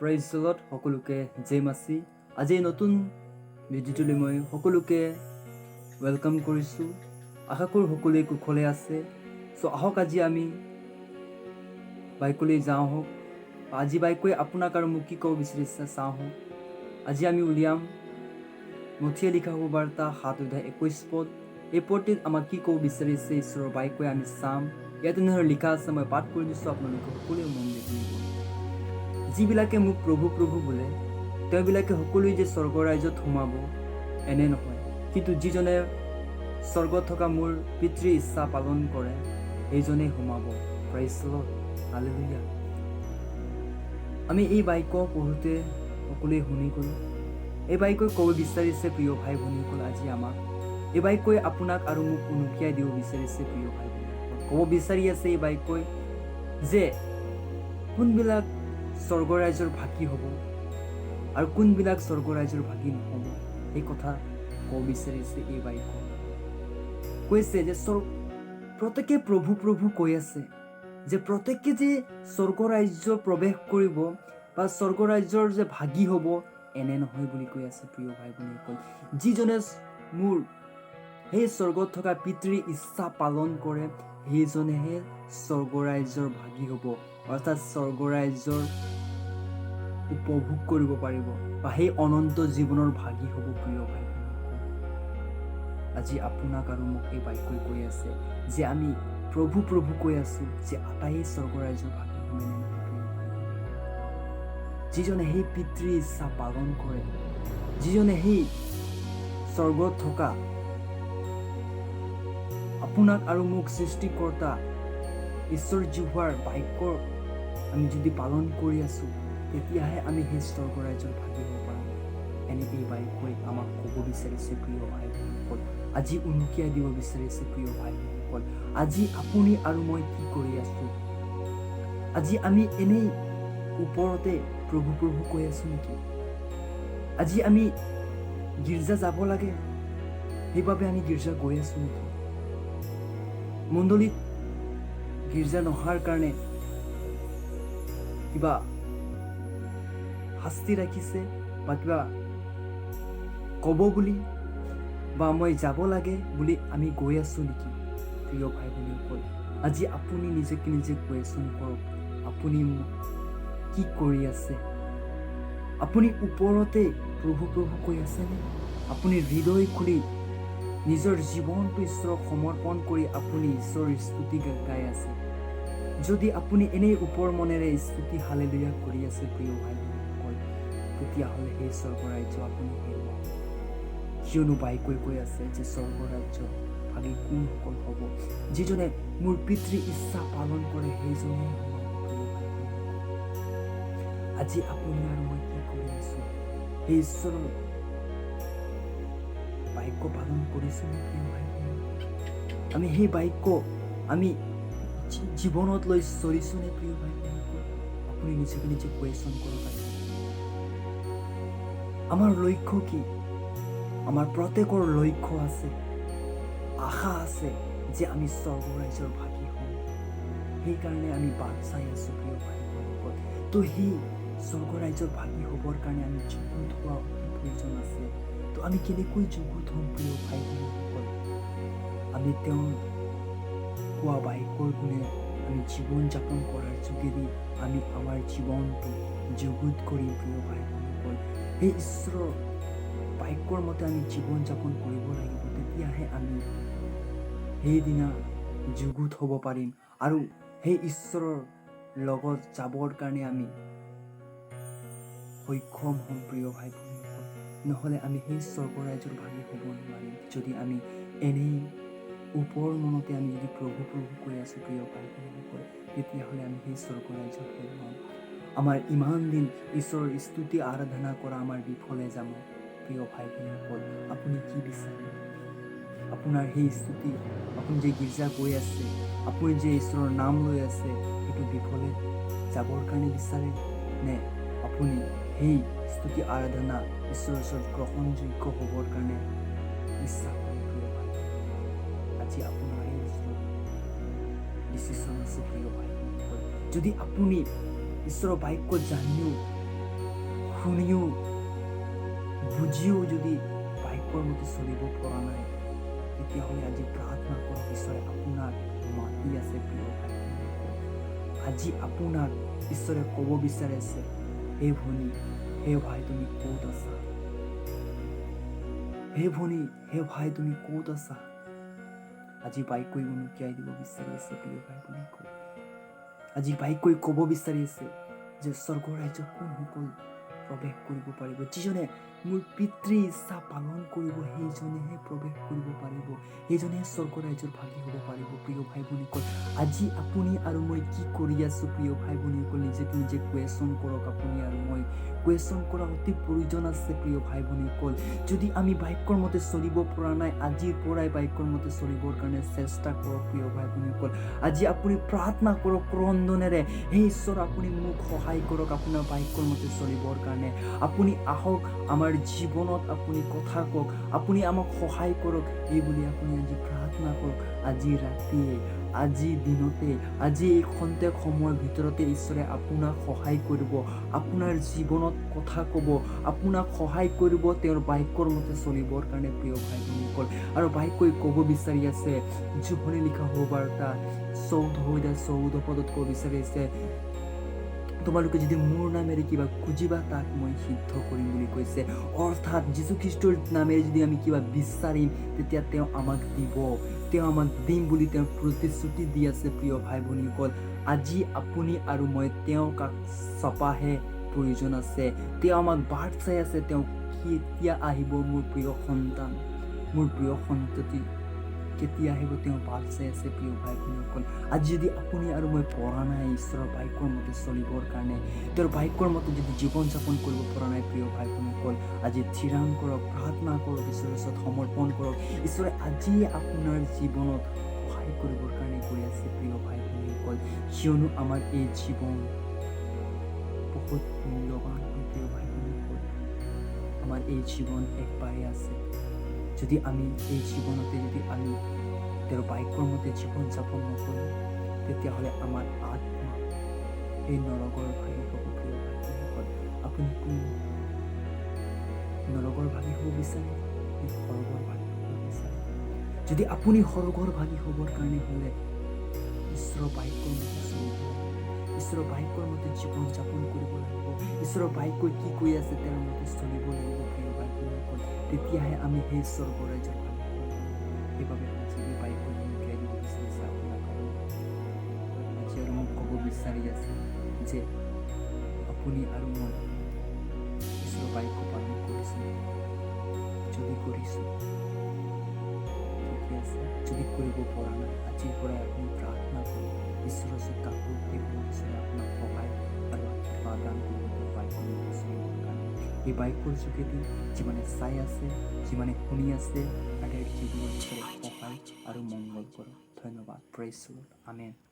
Praise the lord সকলোকে জয় মাছি। আজি নতুন ভিডিঅ'টোলৈ মই সকলোকে ৱেলকাম কৰিছোঁ। আশা কৰোঁ সকলোৱে কুশলে আছে। আহক আজি আমি বাইকলৈ যাওঁ হওক। আজি বাইকৈ আপোনাক আৰু মোক কি ক'ব বিচাৰিছে চাওঁ হওক। আজি আমি উলিয়াম মথিয়ে লিখা সুবাৰ্তা 7:21 পদ। এই পদটিত আমাক কি ক'ব বিচাৰিছে ঈশ্বৰৰ বাইকৈ আমি চাম। ইয়াত এনেদৰে লিখা আছে, মই পাঠ কৰি দিছোঁ, আপোনালোকে সকলোৱে মন দি শুনিব। যিবিলাকে মোক প্ৰভু প্ৰভু বোলে তেওঁবিলাকে সকলোৱে যে স্বৰ্গৰ ৰাজ্যত সোমাব এনে নহয়, কিন্তু যিজনে স্বৰ্গত থকা মোৰ পিতৃৰ ইচ্ছা পালন কৰে সেইজনেই সোমাব। Praise the lord, hallelujah. আমি এই বাক্য পঢ়োঁতে সকলোৱে শুনি গ'লোঁ। এই বাক্যই ক'ব বিচাৰিছে প্ৰিয় ভাই ভনীসকল, আজি আমাক এই বাক্যই আপোনাক আৰু মোক উনুকিয়াই দিব বিচাৰিছে। প্ৰিয় ভাই ভনীসকল, ক'ব বিচাৰি আছে এই বাক্যই যে কোনবিলাক স্বৰ্গ ৰাজ্যৰ ভাগী হ'ব আৰু কোনবিলাক স্বৰ্গ ৰাজ্যৰ ভাগী নহ'ব, এই কথা ক'ব বিচাৰিছে। এই বাক্য কৈছে যে প্ৰত্যেকে প্ৰভু প্ৰভু কৈ আছে, যে প্ৰত্যেকে যে স্বৰ্গ ৰাজ্য প্ৰৱেশ কৰিব বা স্বৰ্গ ৰাজ্যৰ যে ভাগী হ'ব এনে নহয় বুলি কৈ আছে। প্ৰিয় ভাই ভনীসকল, যিজনে মোৰ সেই স্বৰ্গত থকা পিতৃৰ ইচ্ছা পালন কৰে সেইজনেহে স্বৰ্গ ৰাজ্যৰ ভাগী হ'ব, অৰ্থাৎ স্বৰ্গ ৰাজ্যৰ উপভোগ কৰিব পাৰিব বা সেই অনন্ত জীৱনৰ ভাগী হ'ব। প্ৰিয় ভাই ভনীসকল, আজি আপোনাক আৰু মোক এই বাক্যই কৈ আছে যে আমি প্ৰভু প্ৰভু কৈ আছো, যে আটাইয়ে স্বৰ্গ ৰাজ্যৰ ভাগী হ'ব নে নহয়। যিজনে সেই পিতৃৰ ইচ্ছা পালন কৰে, যিজনে সেই স্বৰ্গত থকা আপোনাক আৰু মোক সৃষ্টিকৰ্তা ঈশ্বৰ জিহুৱাৰ বাক্যৰ আমি যদি পালন কৰি আছো, তেতিয়াহে আমি সেই স্বৰ্গ ৰাজ্যৰ ভাগী হ'ব পাৰিম। এনে এই বাক্যই আমাক ক'ব বিচাৰিছে। প্ৰিয় ভাই ভনীসকল, আজি উনুকিয়াই দিব বিচাৰিছে। প্ৰিয় ভাই ভনীসকল, আজি আপুনি আৰু মই কি কৰি আছো? আজি আমি এনেই ওপৰতে প্ৰভু প্ৰভু কৈ আছো নেকি? আজি আমি গীৰ্জা যাব লাগে সেইবাবে আমি গীৰ্জা গৈ আছো নেকি? মণ্ডলীত গীৰ্জা নহাৰ কাৰণে কিবা শাস্তি ৰাখিছে বা কিবা ক'ব বুলি বা মই যাব লাগে বুলি আমি গৈ আছো নেকি? প্ৰিয় ভাই ভনীসকল, আজি আপুনি নিজকে নিজে কুৱেশ্যন কৰক, আপুনি কি কৰি আছে? আপুনি ওপৰতে প্ৰভু প্ৰভু কৈ আছেনে? আপুনি হৃদয় খুলি নিজৰ জীৱনটো ঈশ্বৰক সমৰ্পণ কৰি আপুনি ঈশ্বৰৰ স্তুতি গাই আছে? যদি আপুনি এনেই ওপৰ মনেৰে স্তুতি হালেলুয়া কৰি আছে, প্ৰিয় ভাই ভনীসকল, তেতিয়াহ'লে সেই স্বৰ্গ ৰাজ্য আপুনি হেৰুৱাব। কিয়নো বাইকৈ কৈ আছে যে স্বৰ্গ ৰাজ্য ভাগি কোনসকল হ'ব? যিজনে মোৰ পিতৃৰ ইচ্ছা পালন কৰে সেইজনে হ'ব। প্ৰিয় ভাই ভনীসকল, আজি আপুনি আৰু মই কি কৰি আছো? সেই ঈশ্বৰৰ বাক্য পালন কৰিছো নে? প্ৰিয় ভাই ভনীসকল, আমি সেই বাক্য আমি জীৱনত লৈ চলিছো নে? প্ৰিয় ভাই ভনীসকল, আপুনি নিজকে নিজে কুৱেশ্যন কৰিব পাৰে। আমাৰ লক্ষ্য কি? আমাৰ প্ৰত্যেকৰ লক্ষ্য আছে, আশা আছে যে আমি স্বৰ্গ ৰাজ্যৰ ভাগী হওঁ। সেইকাৰণে আমি বাট চাই আছো। প্ৰিয় ভাই ভনীসকল, তো সেই স্বৰ্গ ৰাজ্যৰ ভাগী হ'বৰ কাৰণে আমি যুগুত হোৱা অতি প্ৰয়োজন আছে। তো আমি কেনেকৈ যুগুত হ'ম? প্ৰিয় ভাই ভনীসকল, আমি তেওঁৰ কোৱা বাক্যৰ গুণে আমি জীৱন যাপন কৰাৰ যোগেদি আমি আমাৰ জীৱনটো যুগুত কৰিম। প্ৰিয় ভাই ভনীসকল, সেই ঈশ্বৰৰ বাক্যৰ মতে আমি জীৱন যাপন কৰিব লাগিব, তেতিয়াহে আমি সেইদিনা যুগুত হ'ব পাৰিম আৰু সেই ঈশ্বৰৰ লগত যাবৰ কাৰণে আমি সক্ষম হ'ম। প্ৰিয় ভাই ভনীসকল, নহ'লে আমি সেই স্বৰ্গ ৰাজ্যৰ ভাগী হ'ব নোৱাৰিম। যদি আমি এনেই ওপৰ মনতে আমি যদি প্ৰভু প্ৰভু কৈ আছো, প্ৰিয় ভাই ভনীসকল, তেতিয়াহ'লে আমি সেই স্বৰ্গ ৰাজ্য হেৰুৱাম। আমাৰ ইমান দিন ঈশ্বৰৰ স্তুতি আৰাধনা কৰা আমাৰ বিফলে যাব। প্ৰিয় ভাই ভনীসকল, আপুনি কি বিচাৰে? আপোনাৰ সেই স্তুতি, আপুনি যে গীৰ্জা গৈ আছে, আপুনি যে ঈশ্বৰৰ নাম লৈ আছে, সেইটো বিফলে যাবৰ কাৰণে বিচাৰে নে আপুনি সেই স্তুতি আৰাধনা ঈশ্বৰৰ ওচৰত গ্ৰহণযোগ্য হ'বৰ কাৰণে ইচ্ছা কৰে? প্ৰিয় ভাই, আজি আপোনাৰ এই ডিচিশ্যন আছে। প্ৰিয় ভাই, যদি আপুনি ঈশ্বৰৰ বাক্য জানিও শুনিও বুজিও যদি বাক্যৰ মতে চলিব পৰা নাই, তেতিয়াহ'লে আজি প্ৰাৰ্থনা কৰক, ঈশ্বৰে আপোনাক মাতি আছে প্ৰিয় ভাই। আজি আপোনাক ঈশ্বৰে ক'ব বিচাৰিছে, হে ভনী, হে ভাই, তুমি ক'ত আছা? হে ভনী, হে ভাই, তুমি ক'ত আছা? আজি বাইকৈ উনুকিয়াই দিব বিচাৰি আছে প্ৰিয় ভাই ভনীসকল। আজি বাইকৈ ক'ব বিচাৰি আছে যে স্বৰ্গৰ ৰাজ্য কোনসকল প্ৰৱেশ কৰিব পাৰিব? যিজনে মোৰ পিতৃ ইচ্ছা পালন কৰিব, সেইজনেহে প্ৰৱেশ কৰিব পাৰিব, সেইজনেহে স্বৰ্গৰ ৰাজ্যৰ ভাগী হ'ব পাৰিব প্ৰিয় ভাই ভনীসকল। আজি আপুনি আৰু মই কি কৰি আছো প্ৰিয় ভাই ভনীসকল? নিজকে নিজে কুৱেশ্যন কৰক। আপুনি আৰু মই কুৱেশ্যন কৰা অতি প্ৰয়োজন আছে প্ৰিয় ভাই ভনীসকল। যদি আমি বাক্যৰ মতে চলিব পৰা নাই, আজিৰ পৰাই বাক্যৰ মতে চলিবৰ কাৰণে চেষ্টা কৰক প্ৰিয় ভাই ভনীসকল। আজি আপুনি প্ৰাৰ্থনা কৰক ক্ৰন্দনেৰে, হে ঈশ্বৰ, আপুনি মোক সহায় কৰক আপোনাৰ বাক্যৰ মতে চলিবৰ কাৰণে। আপুনি আহক, আমাৰ জীৱনত আপুনি কথা কওক, আপুনি আমাক সহায় কৰক, এই বুলি আপুনি আজি প্ৰাৰ্থনা কৰক। আজি ৰাতিয়ে, আজি দিনতে, আজি এই খন্তেক সময়ৰ ভিতৰতে ঈশ্বৰে আপোনাক সহায় কৰিব, আপোনাৰ জীৱনত কথা ক'ব, আপোনাক সহায় কৰিব তেওঁৰ বাক্যৰ মতে চলিবৰ কাৰণে প্ৰিয় ভাই ভনীসকল। আৰু বাক্যই ক'ব বিচাৰি আছে, যোহনে লিখা সুবাৰ্তা 14 পদত ক'ব বিচাৰিছে, তোমালোকে যদি মোৰ নামেৰে কিবা খুজিবা তাক মই সিদ্ধ কৰিম বুলি কৈছে। অৰ্থাৎ যীশুখ্ৰীষ্টৰ নামেৰে যদি আমি কিবা বিচাৰিম, তেতিয়া তেওঁ আমাক দিব, তেওঁ আমাক দিম বুলি তেওঁ প্ৰতিশ্ৰুতি দি আছে প্ৰিয় ভাই ভনীসকল। আজি আপুনি আৰু মই তেওঁক চপাহে প্ৰয়োজন আছে। তেওঁ আমাক বাট চাই আছে, তেওঁ কেতিয়া আহিব মোৰ প্ৰিয় সন্তান, মোৰ প্ৰিয় সন্ততি, কেতিয়া আহিব তেওঁ বাট চাই আছে প্ৰিয় ভাই ভনীসকল। আজি যদি আপুনি আৰু মই পৰা নাই ঈশ্বৰৰ বাক্যৰ মতে চলিবৰ কাৰণে, তেওঁৰ বাক্যৰ মতে যদি জীৱন যাপন কৰিব পৰা নাই প্ৰিয় ভাই ভনীসকল, আজি থিৰাং কৰক, প্ৰাৰ্থনা কৰক, ঈশ্বৰৰ ওচৰত সমৰ্পণ কৰক। ঈশ্বৰে আজিয়ে আপোনাৰ জীৱনত সহায় কৰিবৰ কাৰণে গৈ আছে প্ৰিয় ভাই ভনীসকল। কিয়নো আমাৰ এই জীৱন বহুত মূল্যৱান হয় প্ৰিয় ভাই ভনীসকল। আমাৰ এই জীৱন একবাৰেই আছে। যদি আমি এই জীৱনতে যদি আমি তেওঁৰ বাক্যৰ মতে জীৱন যাপন নকৰোঁ, তেতিয়াহ'লে আমাৰ আত্মা এই নৰকৰ ভাগি হ'ব প্ৰিয় ভাই ভনীসকল। আপুনি কোন নৰকৰ ভাগি হ'ব বিচাৰে, সৰগৰ ভাগি হ'ব বিচাৰে? যদি আপুনি সৰগৰ ভাগি হ'বৰ কাৰণে হ'লে ঈশ্বৰৰ বাক্যৰ মতে চলিব লাগিব, ঈশ্বৰৰ বাক্যৰ মতে জীৱন যাপন কৰিব লাগিব, ঈশ্বৰৰ বাক্যই কি কৈ আছে তেওঁৰ মতে চলিব লাগিব প্ৰিয় ভাই ভনীসকল। তেতিয়াহে আমি সেই স্বৰ্গৰ ৰাজ্যৰ ভাগি হ'ব পাৰিম। সেইবাবে আজি এই বাক্যই উনুকিয়াই দিব বিচাৰিছে আপোনাৰ কাৰণে। আজি আৰু মোক ক'ব বিচাৰি আছে যে আপুনি আৰু মই ঈশ্বৰৰ বাক্য পালন কৰিছোঁ। যদি কৰিছোঁ ঠিকে আছে, যদি কৰিব পৰা নাই, আজিৰ পৰাই আপুনি প্ৰাৰ্থনা কৰক, ঈশ্বৰৰ ওচৰত কাকো ঈশ্বৰে আপোনাক সহায় আৰু আশীৰ্বাদ দান কৰিব বাক্যৰ মতে চলিবৰ কাৰণে। এই বাক্যৰ যোগেদি যিমানে চাই আছে, যিমানে শুনি আছে, তাতে জীৱনত সহায় আৰু মংগল কৰক। ধন্যবাদ। Praise the lord. আমেন।